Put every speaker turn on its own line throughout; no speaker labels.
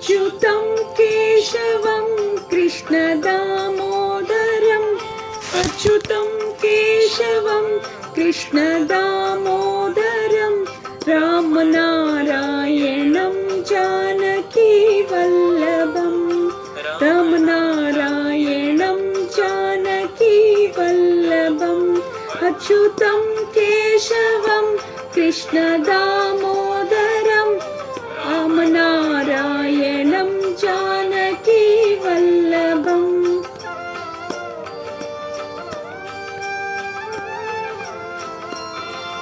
अच्युतं केशवं कृष्ण दामोदरम् अच्युतं केशवं कृष्ण दामोदरं रामनारायणं जानकी वल्लभं रामनारायणं जानकी वल्लभम् अच्युतं केशवं कृष्ण दामोदरं रामनारायणं जानकी वल्लभम्।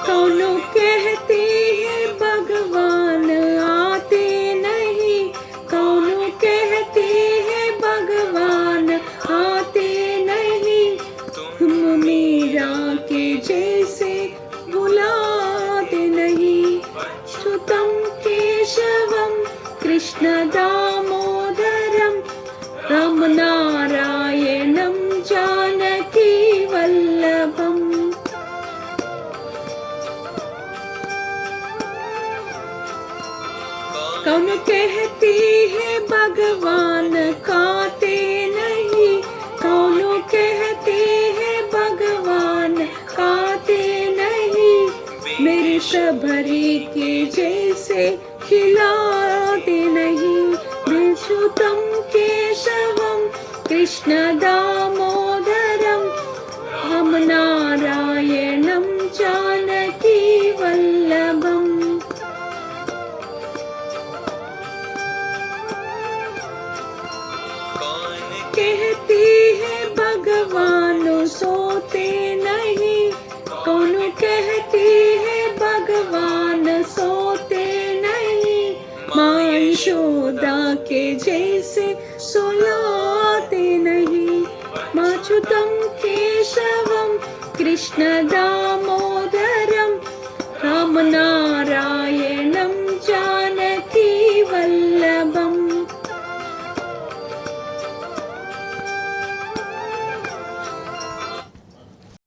कौन कहते हैं भगवान आते नहीं, कौन कहते हैं भगवान आते नहीं, तुम मीरा के जैसे बुलाते नहीं। अच्युतं केशवं कृष्ण दामोदरं रामनारायणं जानकी वल्लभम्। कौन कहती है भगवान खाते नहीं, कौन कहते हैं भगवान खाते नहीं, मेरे शबरी के जैसे खिलाते नहीं। अच्युतं केशवं कृष्ण दामोदरं रामनारायणं जानकी वल्लभम्। कहती है भगवान सोते नहीं, कौन कहती है भगवान सोते नहीं, माँ यशोदा के जैसे सुलाते नहीं। अच्युतं केशवं कृष्ण दामोदरं रामनारायणं